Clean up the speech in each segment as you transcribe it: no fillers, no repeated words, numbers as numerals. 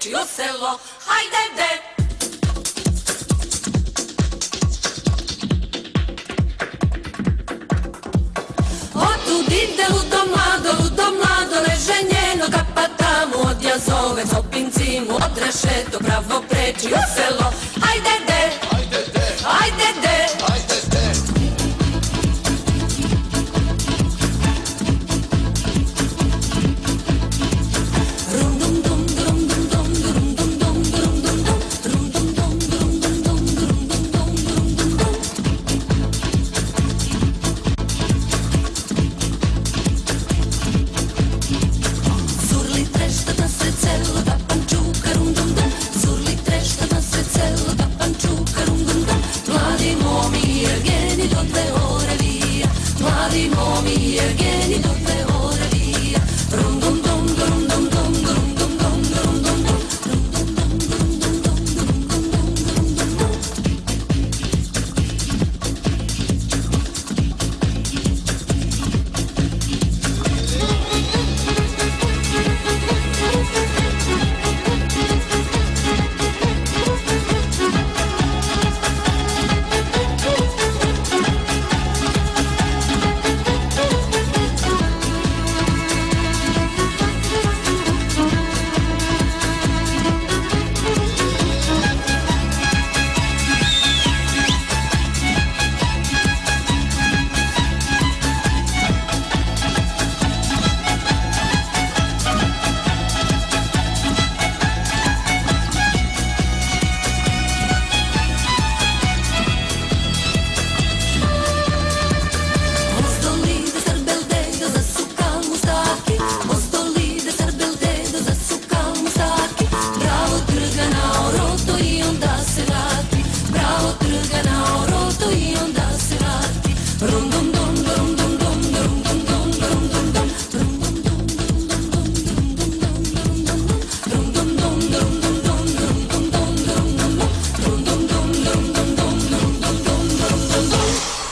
preći u selo, hajde de. Otud ide ludo mlado, leže njeno kapa tamo, od jazove copinci mu odreše, to pravo preći u selo, hajde de, hajde de, hajde de, hajde de.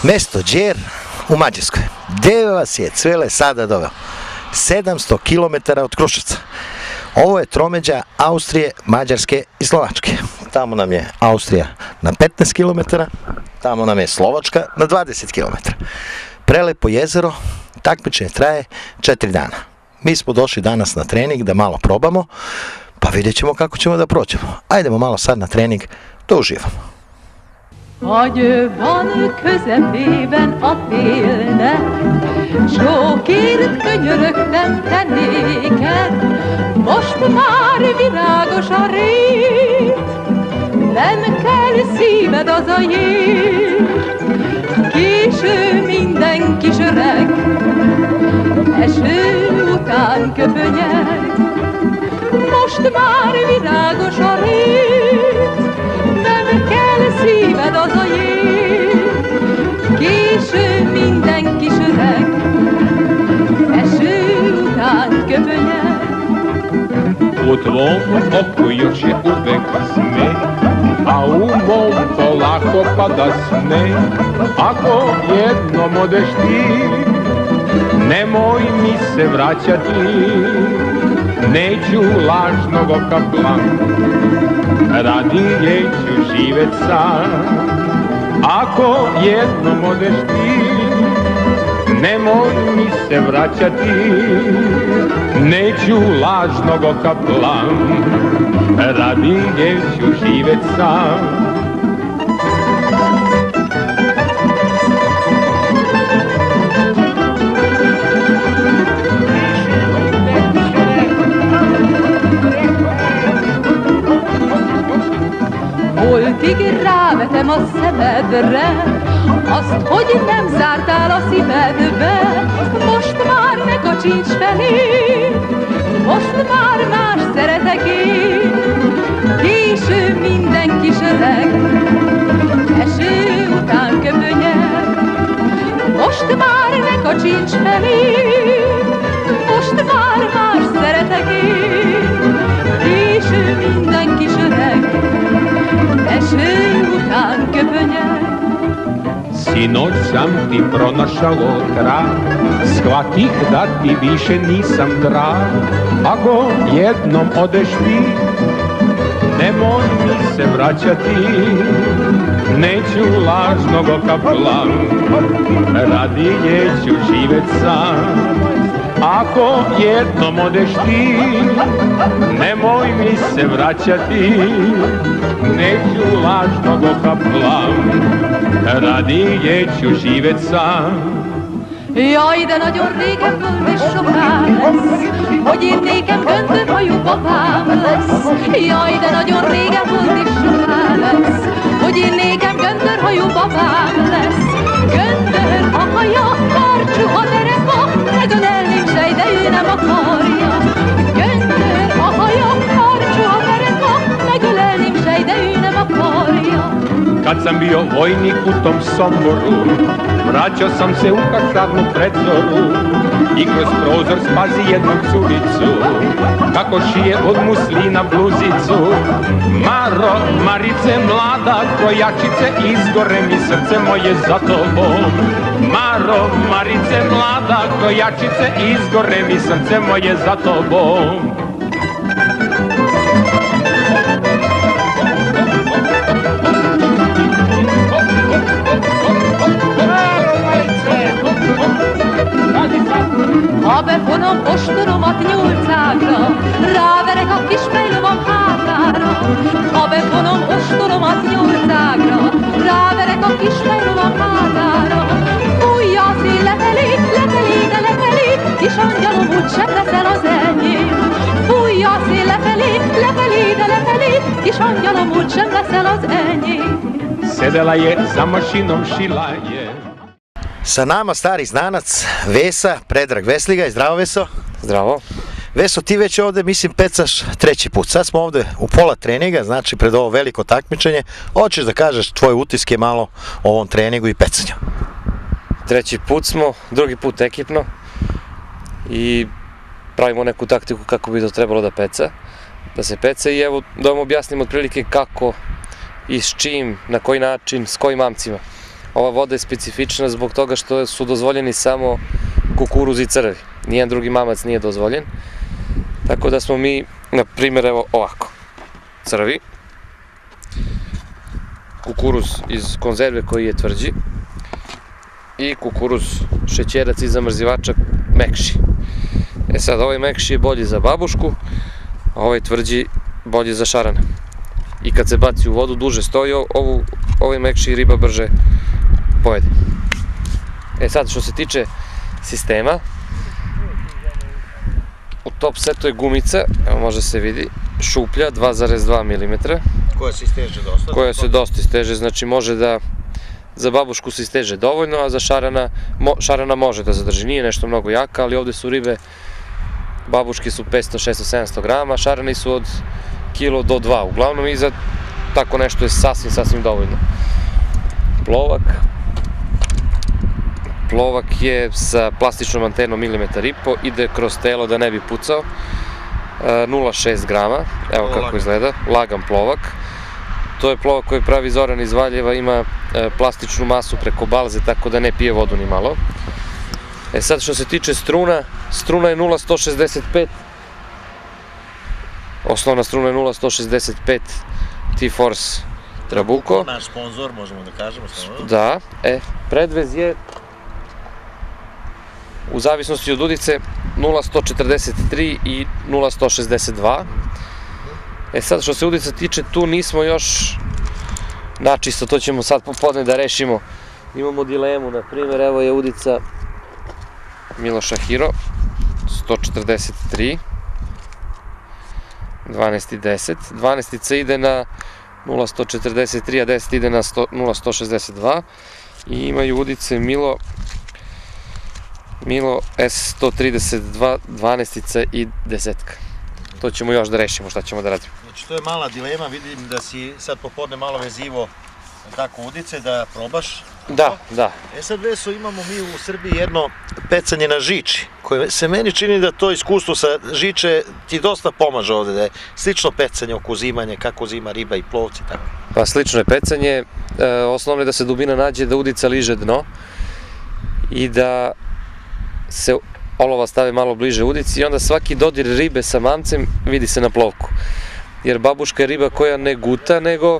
Mesto Đer u Mađarskoj. Gde vas je Cvele sada doveo? 700 km od Kruševca. Ovo je tromeđa Austrije, Mađarske i Slovačke. Tamo nam je Austrija na 15 km, tamo nam je Slovačka na 20 km. Prelepo jezero, takmičenje traje 4 dana. Mi smo došli danas na trening da malo probamo, pa vidjet ćemo kako ćemo da prođemo. Ajdemo malo sad na trening da uživamo. A győ van közepében a télnek, sókért könyörögtem te néked, most már virágos a rét, nem kell szíved az a jét, késő minden kis öreg, eső után köpönyeg, most már virágos a rét, nem kell szíved az a jég, késő minden kis öreg, eső után köpönyeg. U tvom oku još je uvek sneg, a u mom polako pada sneg. Ako jednom odeš ti, nemoj mi se vraćati, neću lažnog oka plan, radije ću živjet sam. Ako jednom odeš ti, nemoj mi se vraćati, neću lažnog oka plan, radije ću živjet sam. Holtig rávetem a szemedre, azt, hogy nem zártál a szívedbe. Most már ne kacsincs felé, most már más szeretek én. Késő minden kis öreg, eső után köpönyeg. Most már ne kacsincs felé, most már más szeretek én. Késő minden kis öreg, eső után köpönyeg. sinoć sam ti pronašao trag, shvatih da ti više nisam drag. Ako jednom odeš ti, nemoj mi se vraćati, neću lažnog okapla, radije ću živjet sam. Ako jednom odeš ti, nemoj mi se vraćati, neću lažnog okapla, radije ću živjet sam. Jaj, de nagyon régen volt és sokán lesz, hogy én nékem göndörhajú babám lesz. Jaj, de nagyon régen volt és sokán lesz, hogy én nékem göndörhajú babám lesz. Göndör a haja, karcsú a dereka, megölelném sej, de ő nem akarja. Göndör a haja, karcsú a dereka, megölelném sej, de ő nem akarja. Kad sam bio vojnik u tom Somboru, vraćao sam se u kasarnu predzoru i kroz prozor spazi jednu curicu, kako šije od muslina bluzicu. Maro, Marice mlada, krojačice, izgore mi srce moje za tobom. Maro, Marice mlada, krojačice, izgore mi srce moje za tobom. Ha befonom ostoromat nyolcágra, ráverek a kis fejlovam hátára. Ha befonom ostoromat nyolcágra, ráverek a kis fejlovam hátára. Fújja a szél lefelé, lefelé, de lefelé, kis angyalom, úgysem leszel az enyém. Fújja a szél lefelé, lefelé, de lefelé, kis angyalom, úgysem leszel az enyém. Sedela je za mašinom, šila je. Sa nama stari znanac Vesa, Predrag Vesligaj. Zdravo, Veso. Zdravo. Veso, ti već ovde, mislim, pecaš treći put. Sad smo ovde u pola treninga, znači pred ovo veliko takmičenje. Hoćeš da kažeš tvoje utiske malo o ovom treningu i pecanju? Treći put smo, drugi put ekipno i pravimo neku taktiku kako bi to trebalo da se peca i evo da vam objasnim otprilike kako i s čim, na koji način, s kojim mamcima. Ova voda je specifična zbog toga što su dozvoljeni samo kukuruz i crvi. Nijedan drugi mamac nije dozvoljen. Tako da smo mi, na primjer, evo ovako. Crvi. Kukuruz iz konzerve koji je tvrđi. I kukuruz šećerac iz zamrzivača mekši. E sad, ovaj mekši je bolji za babušku, a ovaj tvrđi bolji za šarana. I kad se baci u vodu, duže stoji, ovaj mekši riba brže pojede. E sad, što se tiče sistema, u top setu je gumica, evo može se vidi, šuplja 2,2 mm. Koja se isteže dosta? Koja se dosta isteže, znači može da, za babušku se isteže dovoljno, a za šarana može da zadrži. Nije nešto mnogo jaka, ali ovde su ribe, babuške su 500, 600, 700 grama, šarani su od kilo do 2. Uglavnom i za tako nešto je sasvim dovoljno. Plovak je sa plastičnom antenom 1,5 mm, ide kroz telo da ne bi pucao, 0,6 grama, evo kako izgleda, lagan plovak. To je plovak koji pravi Zoran iz Valjeva, ima plastičnu masu preko balze, tako da ne pije vodu ni malo. E sad što se tiče struna je 0,165, osnovna struna je 0,165 T-Force Trabuco. Naš sponsor, možemo da kažemo. Da, predvez je u zavisnosti od udice 0,143 i 0,162. E sad što se udica tiče, tu nismo još načisto, to ćemo sad popodne da rešimo. Imamo dilemu, na primjer, evo je udica Miloša Hiro, 143, 12,10. 12-ica ide na 0,143, a 10 ide na 0,162. I imaju udice Milo S132, 12-ica i 10-ka. To ćemo još da rešimo šta ćemo da radimo. Znači, to je mala dilema, vidim da si sad popodne malo vezivo tako udice, da probaš. Da. E sad, Veso, imamo mi u Srbiji jedno pecanje na žiči, koje se meni čini da to iskustvo sa žiče ti dosta pomaže ovde, da je slično pecanje oko uzimanja, kako uzima riba i plovci, tako. Pa slično je pecanje, osnovno je da se dubina nađe, da udica liže dno i da se olova stave malo bliže udici i onda svaki dodir ribe sa mamcem vidi se na plovku. Jer babuška je riba koja ne guta, nego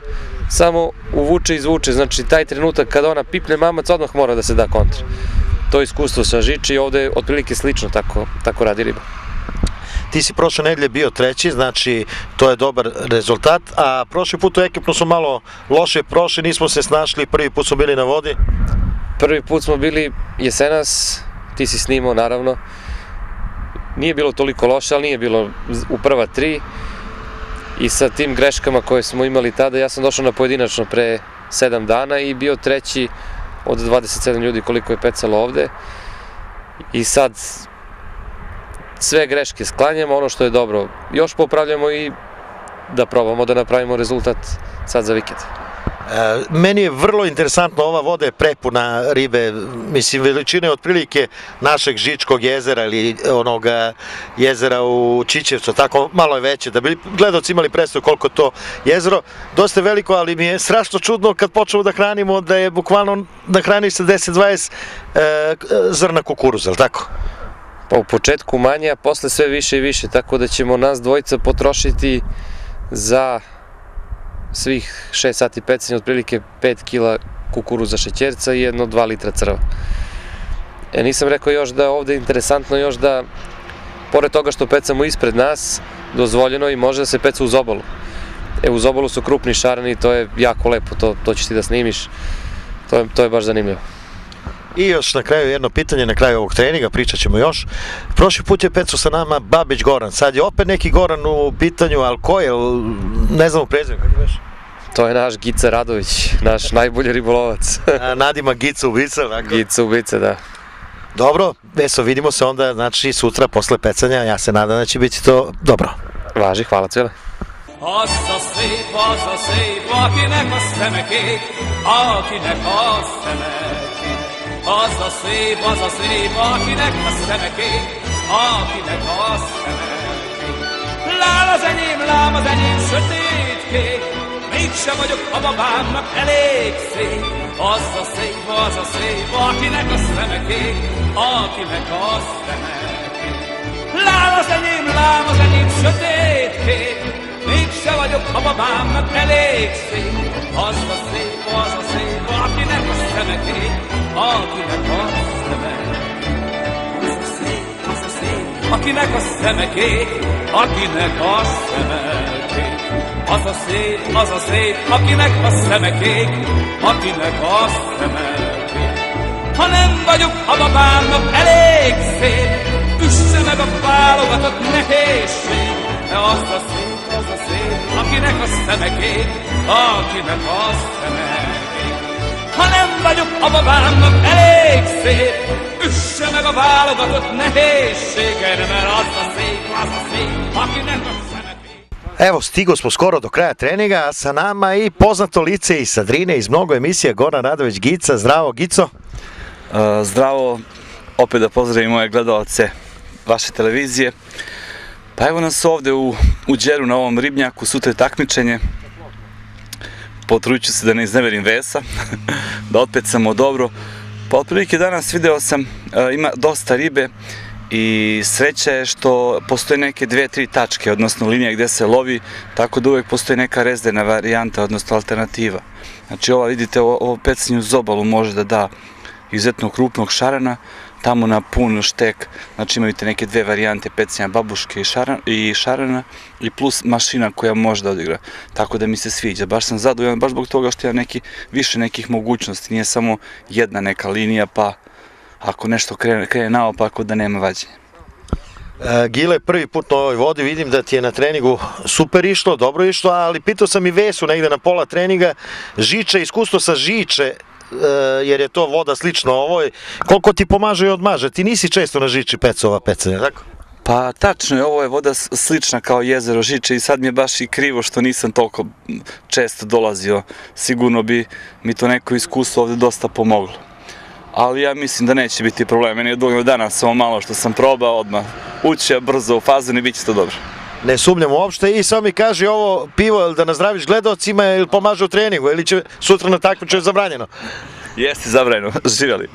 samo uvuče i izvuče. Znači, taj trenutak kada ona pipne mamac, odmah mora da se da kontra. To je iskustvo sa žiči i ovde je otprilike slično, tako radi riba. Ti si prošle nedelje bio treći, znači to je dobar rezultat, a prošli put u ekipnu smo malo loše prošli, nismo se snašli, prvi put smo bili na vodi. Prvi put smo bili jesenas, ti si snimao naravno. Nije bilo toliko loše, ali nije bilo u prva 3. I sa tim greškama koje smo imali tada, ja sam došao na pojedinačno pre 7 dana i bio treći od 27 ljudi koliko je pecalo ovde. I sad sve greške sklanjamo, ono što je dobro još popravljamo i da probamo da napravimo rezultat sad za vikend. Meni je vrlo interesantno, ova voda je prepuna ribe, mislim veličine otprilike našeg Žičkog jezera ili onog jezera u Čičevcu, tako malo je veće, da bi gledaoci imali predstavu koliko to jezero, dosta je veliko, ali mi je strašno čudno kad počnemo da hranimo, da je bukvalno da hraniš sa 10-20 zrna kukuruza, ali tako? Pa u početku manje, a posle sve više i više, tako da ćemo nas dvojica potrošiti za svih 6 sati pecanja otprilike 5 kila kukuruza šećerca i 1-2 litra crva. Nisam rekao još da ovde je interesantno još da, pored toga što pecamo ispred nas, dozvoljeno i može da se peca uz obalu. Uz obalu su krupni šarani i to je jako lepo, to ćeš ti da snimiš, to je baš zanimljivo. I još na kraju jedno pitanje, na kraju ovog treninga, pričat ćemo još. Prošli put je pecao sa nama Babić Goran, sad je opet neki Goran u pitanju, ali ko je, ne znam u prezime, kako veš? To je naš Gica Radović, naš najbolji ribolovac. Nadima Gica Ubica, tako? Gica Ubica, da. Dobro, Veso, vidimo se onda, znači sutra posle pecanja, ja se nadam da će biti to dobro. Važi, hvala Cvile. Az a szép, akinek a szemekék, akinek a szemekék. Az a szép, akinek a szemekék, akinek a szemekék. Lám az enyém sötétkék, mégsem vagyok a babámnak elég szép. Az a szép, akinek a szemekék, akinek a szemekék. Lám az enyém sötétkék, mégse vagyok a babámnak elég szép. Az a szép, akinek a szemekék, akinek a szemekék. Az a szép, akinek a szemekék, akinek a szemekék. Az a szép, akinek a szemekék, akinek a szemekék. Ha nem vagyok a babámnak elég szép, üsse meg a válogatott nehézség. De az a szép, akinek a szemekék, akinek a szemekék. Ha nem vagyok a babámnak elég szép, üsse meg a válogatott nehézségen, mert az a szép, akinek a szemekék. Evo, stigo smo skoro do kraja treninga, a sa nama i poznato lice iz Sadrine, iz mnogo emisija, Goran Radović Gica. Zdravo, Gico. Zdravo, opet da pozdravim moje gledalce vaše televizije. Pa evo nas ovde u Đeru na ovom ribnjaku, sutra je takmičenje. Potrudit ću se da ne izneverim Vesa, da otpecamo dobro. Pa otprilike danas video sam, ima dosta ribe i sreća je što postoje neke 2-3 tačke, odnosno linije gde se lovi, tako da uvek postoji neka rezervna varijanta, odnosno alternativa. Znači ova, vidite, ovo pecanje uz obalu može da da izuzetno krupnog šarana, tamo na pun štek, znači imate neke 2 varijante pecanja, babuške i šarana i plus mašina koja može da odigra. Tako da mi se sviđa, baš sam zadovoljan, baš zbog toga što ima više nekih mogućnosti, nije samo jedna neka linija, pa ako nešto krene naopako da nema vađenja. Gile, prvi put na ovoj vodi, vidim da ti je na treningu super išlo, dobro išlo, ali pitao sam i Vesu negde na pola treninga, žiče, iskustvo sa žiče, jer je to voda slično ovoj, koliko ti pomaže i odmaže, ti nisi često na žiči pecova pecanja, tako? Pa tačno je, ovo je voda slična kao jezero Žiče i sad mi je baš i krivo što nisam toliko često dolazio, sigurno bi mi to neko iskustvo ovde dosta pomoglo. ali ja mislim da neće biti problem. Meni je dovoljno danas samo malo što sam probao, odmah ući brzo u fazon i bit će to dobro. Ne sumnjam uopšte i samo mi kaži ovo pivo, jel da nazdraviš gledalcima ili pomaže u treningu ili će sutra na takmičenju zabranjeno? Jeste zabranjeno, živjeli.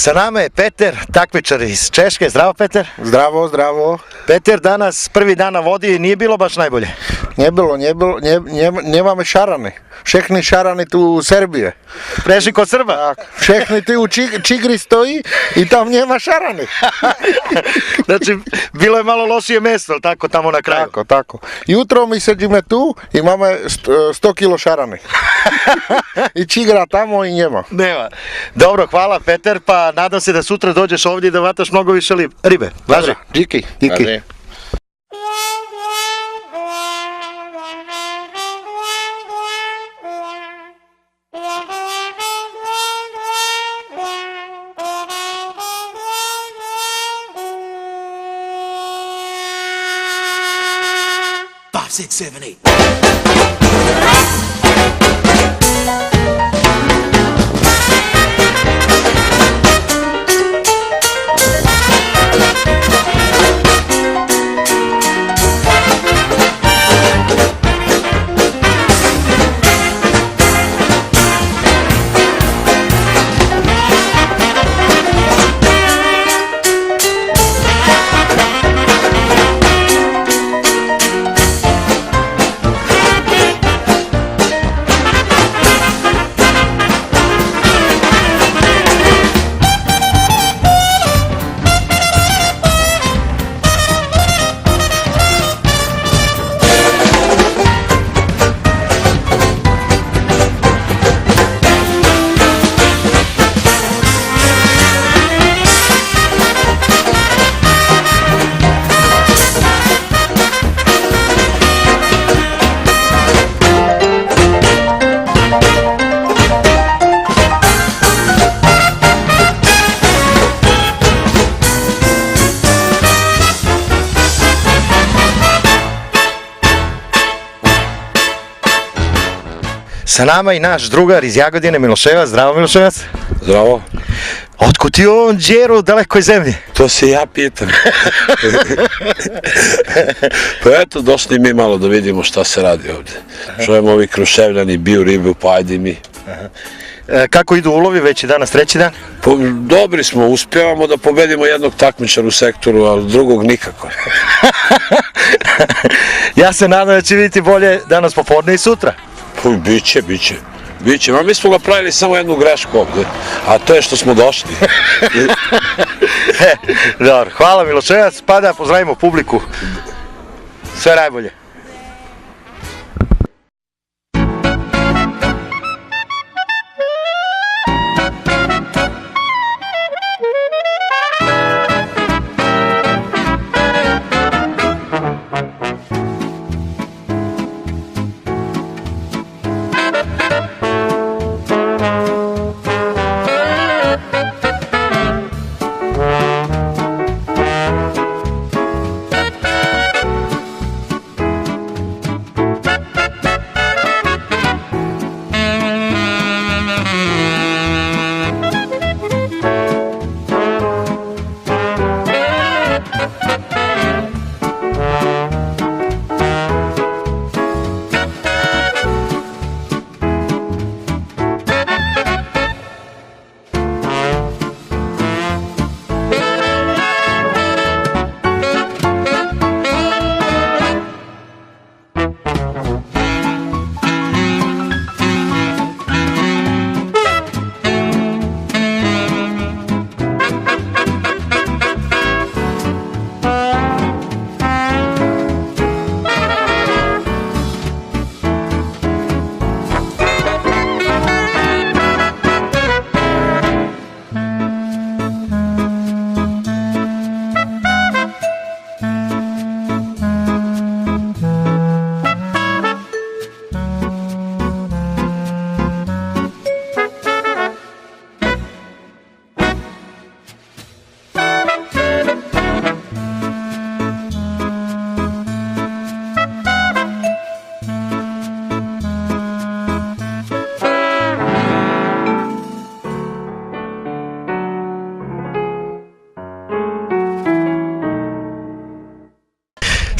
Sa nama je Peter, takmičar iz Češke. Zdravo, Peter. Zdravo, zdravo. Peter, danas prvi dan na vodi nije bilo baš najbolje. Nemamy šarane. Všechny šarane tu u Srbije. Prešli kod Srba? Tak, všechny tu u Čigri stoji i tam nema šarane. Znači, bilo je malo lošije mesto, tako, tamo na kraju. Tako. Jutro mi sedíme tu i máme 100 kilo šarane. I Čigra tamo i njema. Nema. Dobro, hvala Peter, pa nadam se da sutra dođeš ovdje i da vataš mnogo više ribe. Važi? Diki. Sa nama i naš drugar iz Jagodine, Miloševac. Zdravo, Miloševac. Zdravo. Otkud ti u ovom džeru u dalekoj zemlji? To se ja pitam. Pa eto, došli mi malo da vidimo šta se radi ovdje. Čujemo ovi Kruševljani, biju ribu, pa ajde mi. Kako idu ulovi, već je danas treći dan? Dobri smo, uspjevamo da pobedimo jednog takmičara u sektoru, ali drugog nikako. Ja se nadam da će biti bolje danas popodne i sutra. Biće, ma mi smo ga pravili samo jednu grešku ovdje, a to je što smo došli. Dobro, hvala Miloševac, pa da pozdravimo publiku. Sve najbolje.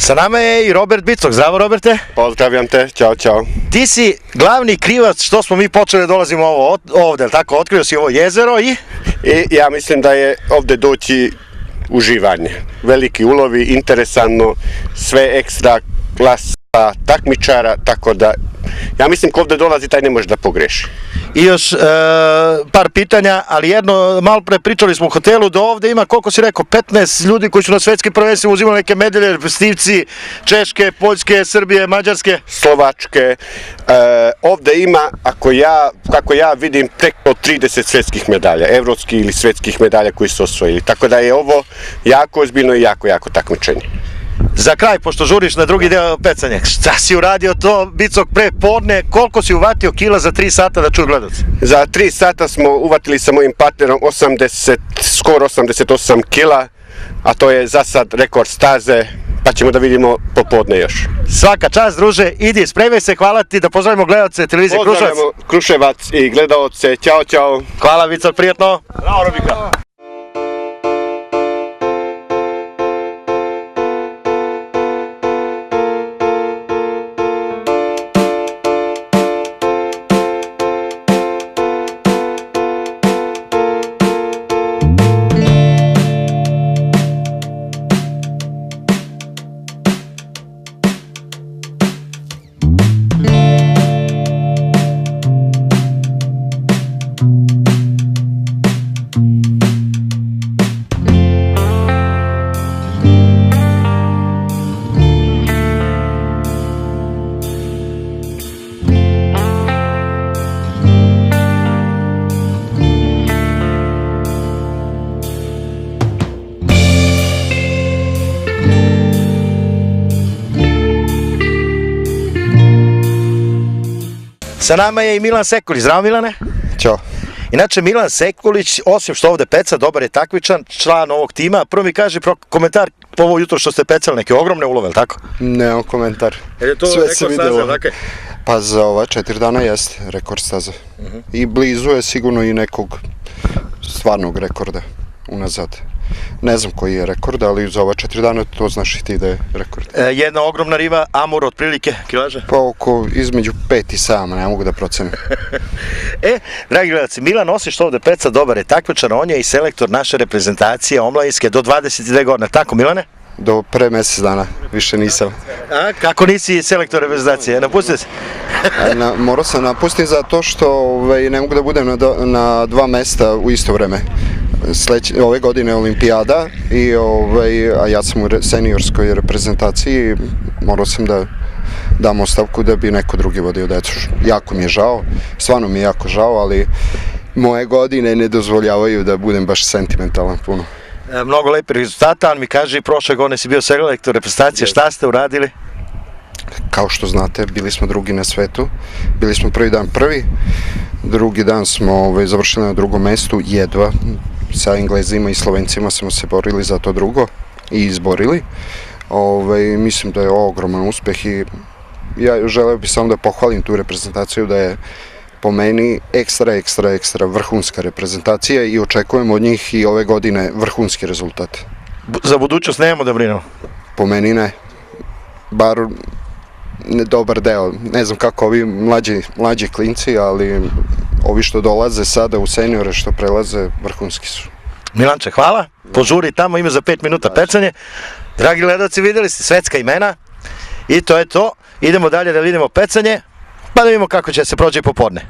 Sa nama je i Robert Bicok. Zdravo, Roberte. Pozdravljam te, ćao. Ti si glavni krivac što smo mi počeli da dolazimo ovdje, tako, otkrio si ovo jezero i ja mislim da je ovdje doći uživanje. Veliki ulovi, interesantno, sve ekstra klas takmičara, tako da ja mislim ko ovde dolazi taj ne može da pogreši. I još par pitanja, ali jedno, malo pre pričali smo u hotelu da ovde ima, koliko si rekao, 15 ljudi koji su na svetskim prvenstvima uzimali neke medalje, Stivci, Češke, Poljske, Srbije, Mađarske. Slovačke, ovde ima, kako ja vidim, preko 30 svetskih medalja, evropskih ili svetskih medalja koji su osvojili, tako da je ovo jako ozbiljno i jako takmičenje. Za kraj, pošto žuriš na drugi deo pecanja, šta si uradio to, Bicok, pre podne, koliko si uvatio kila za 3 sata da čuju gledalci? Za 3 sata smo uvatili sa mojim partnerom skoro 88 kila, a to je za sad rekord staze, pa ćemo da vidimo popodne još. Svaka čast, druže, idi, spremaj se, hvala ti, da pozdravimo gledalce televizije Kruševac. Pozdravimo Kruševac i gledalce, ćao. Hvala, Bicok, prijatno. Bravo, Robika. Sa nama je i Milan Sekulić. Zdravo, Milane. Ćao. Inače, Milan Sekulić, osim što ovde peca, dobar je takmičan, član ovog tima. Prvo mi kaže komentar po ovo jutro što ste pecali neke ogromne ulove, ali tako? Nemam komentar. Je to sve se videlo. Tako? Pa za ova 4 dana jeste rekord staza. I blizu je sigurno i nekog stvarnog rekorda unazad. Ne znam koji je rekord, ali za ova 4 dana to znaš i ti da je rekord. Jedna ogromna riba, Amur, otprilike, kilaža? Pa oko između 5 i 7, ne mogu da procenim. Dragi gledalci, Milan nosi što ovde peca, dobar je takmičar, on je i selektor naše reprezentacije omladinske do 22 godine, tako Milane? Do pre mesec dana, više nisam. A kako nisi selektor reprezentacije, napustio si? Morao sam napustiti zato što ne mogu da budem na 2 mesta u isto vreme. Ove godine je olimpijada, a ja sam u seniorskoj reprezentaciji, morao sam da dam ostavku da bi neko drugi vodio decu. Jako mi je žao, stvarno mi je jako žao, ali moje godine ne dozvoljavaju da budem baš sentimentalan puno. Mnogo lepih rezultata, ali mi kaže, prošle godine si bio selektor reprezentacije, šta ste uradili? Kao što znate, bili smo drugi na svetu, bili smo prvi dan prvi, drugi dan smo završili na drugom mestu, jedva, sa Englezima i Slovencima smo se borili za to drugo i izborili. Mislim da je ogroman uspeh i ja želeo bih samo da pohvalim tu reprezentaciju da je po meni ekstra vrhunska reprezentacija i očekujem od njih i ove godine vrhunski rezultat. Za budućnost nemamo da brinemo? Po meni ne. Bar dobar deo. Ne znam kako ovi mlađi klinci, ali ovi što dolaze sada u seniore, što prelaze, vrhunski su. Milanče, hvala. Požuri tamo, ima za 5 minuta pecanje. Dragi gledalci, videli ste svetska imena i to je to. Idemo dalje da vidimo pecanje, pa da vidimo kako će se prođe popodne.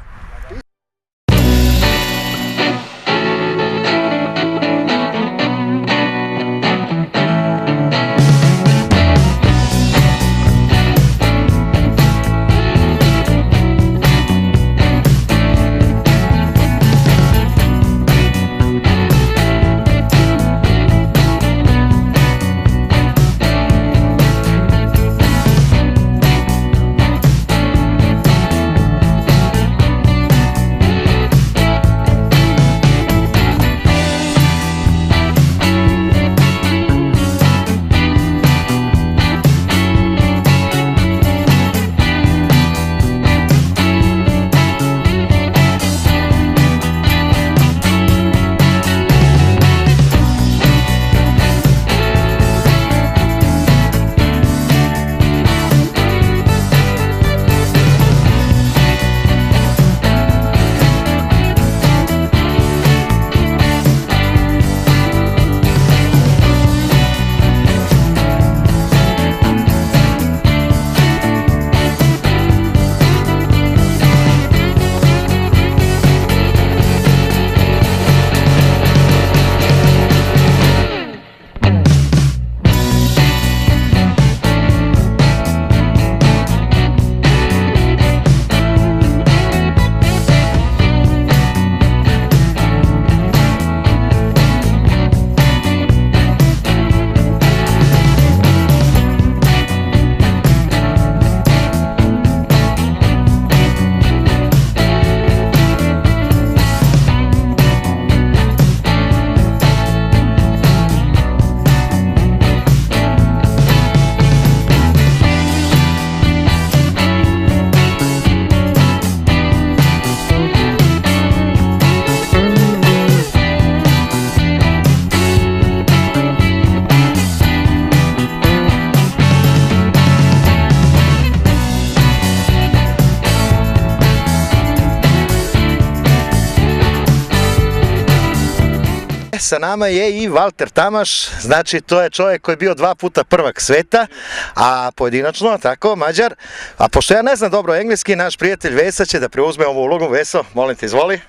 Sa nama je i Valter Tamaš, znači to je čovjek koji je bio 2 puta prvak sveta, a pojedinačno, tako, Mađar. A pošto ja ne znam dobro engleski, naš prijatelj Vesa će da preuzme ovu ulogu. Veso, molim te, izvoli.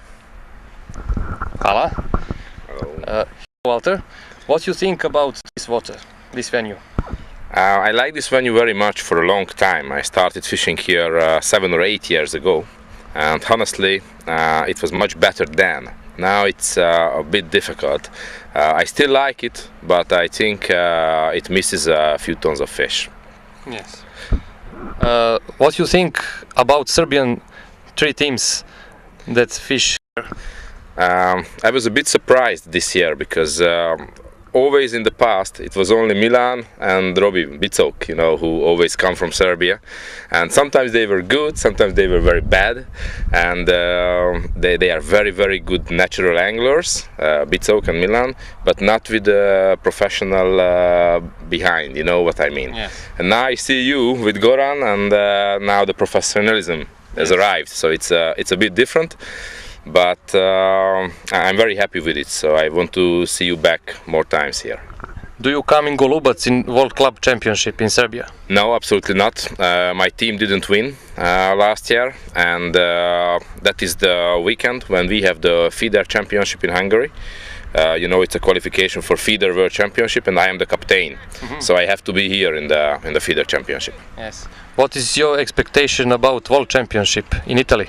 Hvala. Walter, what you think about this water, this venue? I like this venue very much for a long time. I started fishing here 7 or 8 years ago, and honestly, it was much better then. Now it's a bit difficult. I still like it, but I think it misses a few tons of fish. Yes. What you think about Serbian 3 teams that fish here? I was a bit surprised this year because always in the past it was only Milan and Robi Bicok, who always come from Serbia, and sometimes they were good, sometimes they were very bad, and they are very, very good natural anglers, Bicok and Milan, but not with the professional behind, you know what I mean. Yes. And now I see you with Goran, and now the professionalism has arrived, so it's a bit different. But I'm very happy with it, so I want to see you back more times here. Do you come in Golubac in World Club Championship in Serbia? No, absolutely not. My team didn't win last year, and that is the weekend when we have the FIDER Championship in Hungary. It's a qualification for FIDER World Championship, and I am the captain, so I have to be here in the FIDER Championship. Yes. What is your expectation about World Championship in Italy?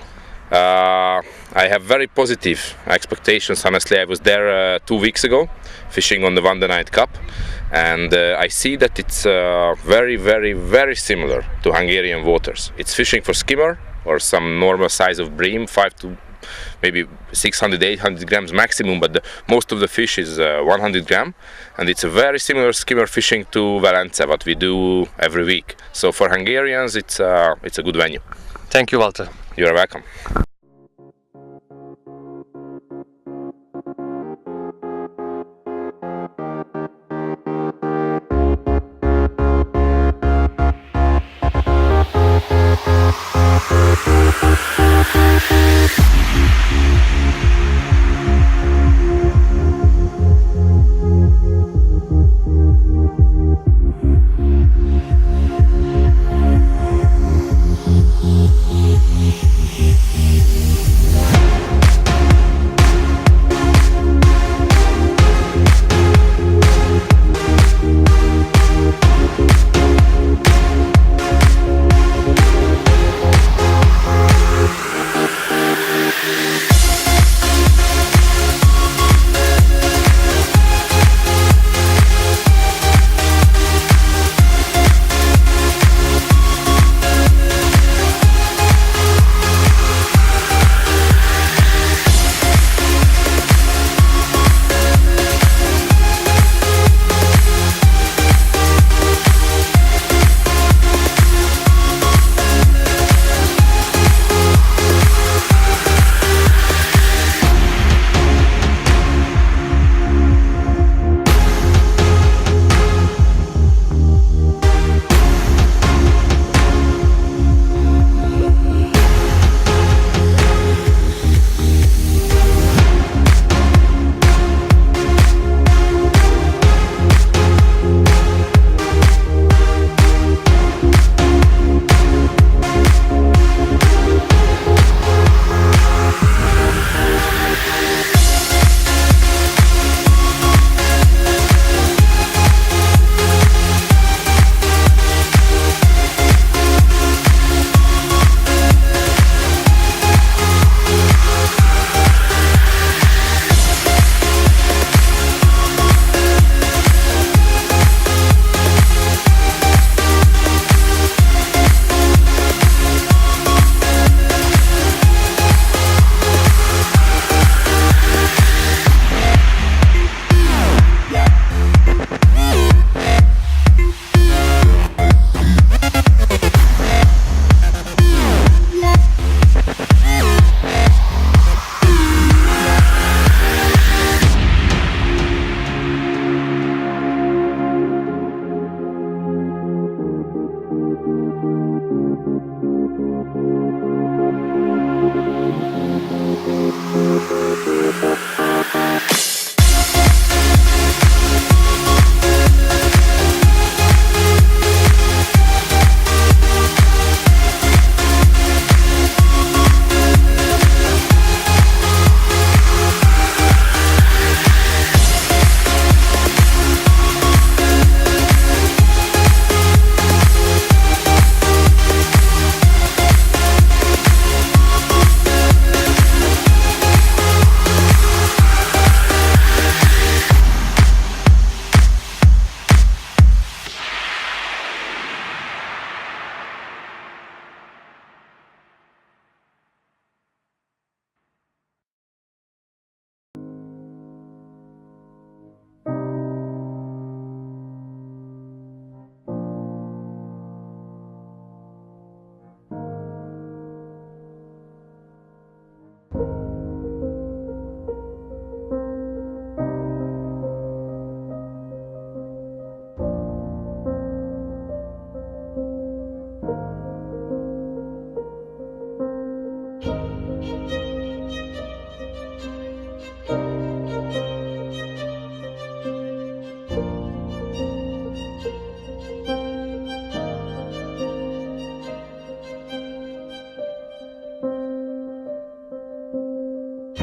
I have very positive expectations. Honestly, I was there 2 weeks ago fishing on the Vanda Night Cup, and I see that it's very, very, very similar to Hungarian waters. It's fishing for skimmer or some normal size of bream, 5 to maybe 600, 800 grams maximum, but most of the fish is 100 gram, and it's a very similar skimmer fishing to Valenza, what we do every week. So for Hungarians, it's a good venue. Thank you, Walter. You're welcome.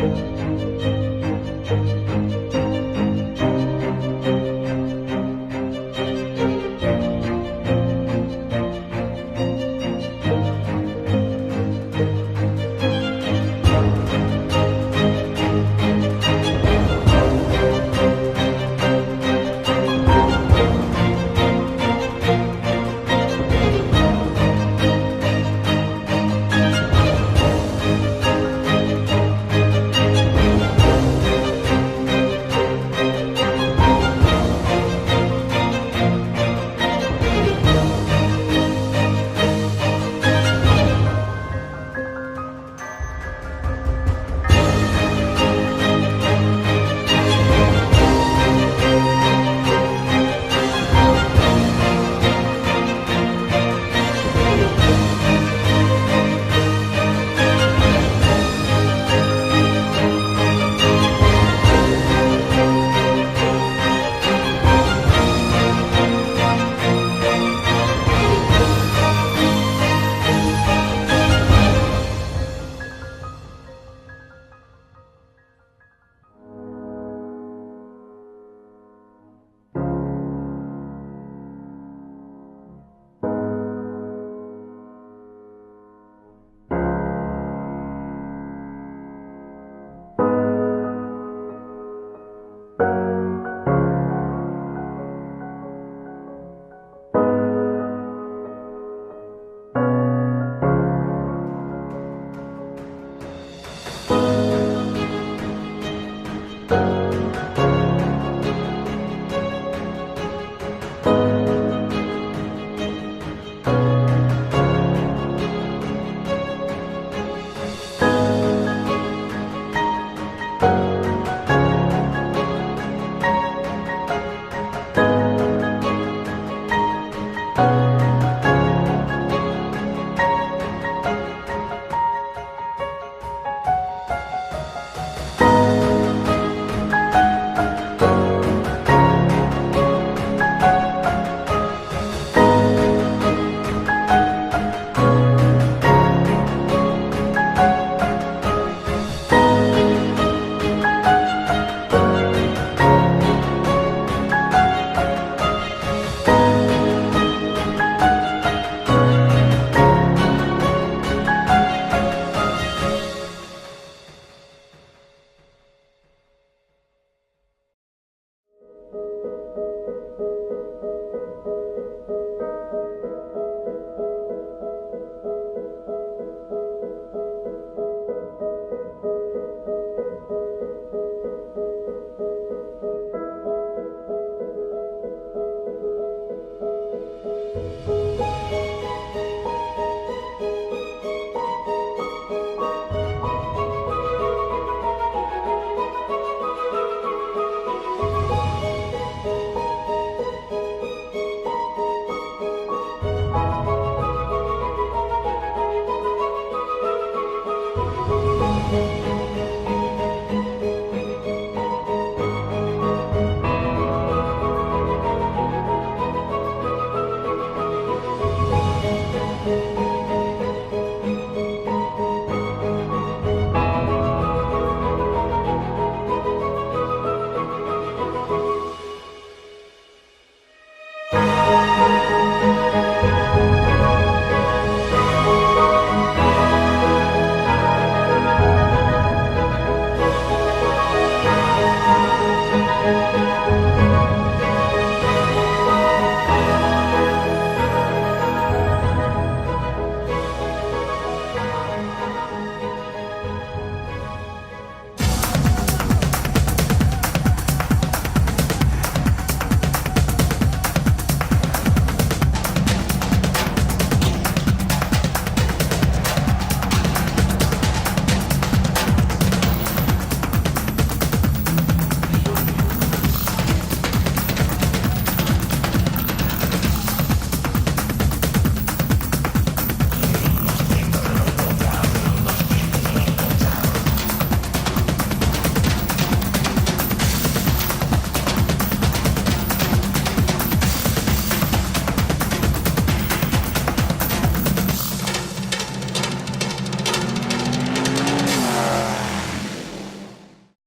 Thank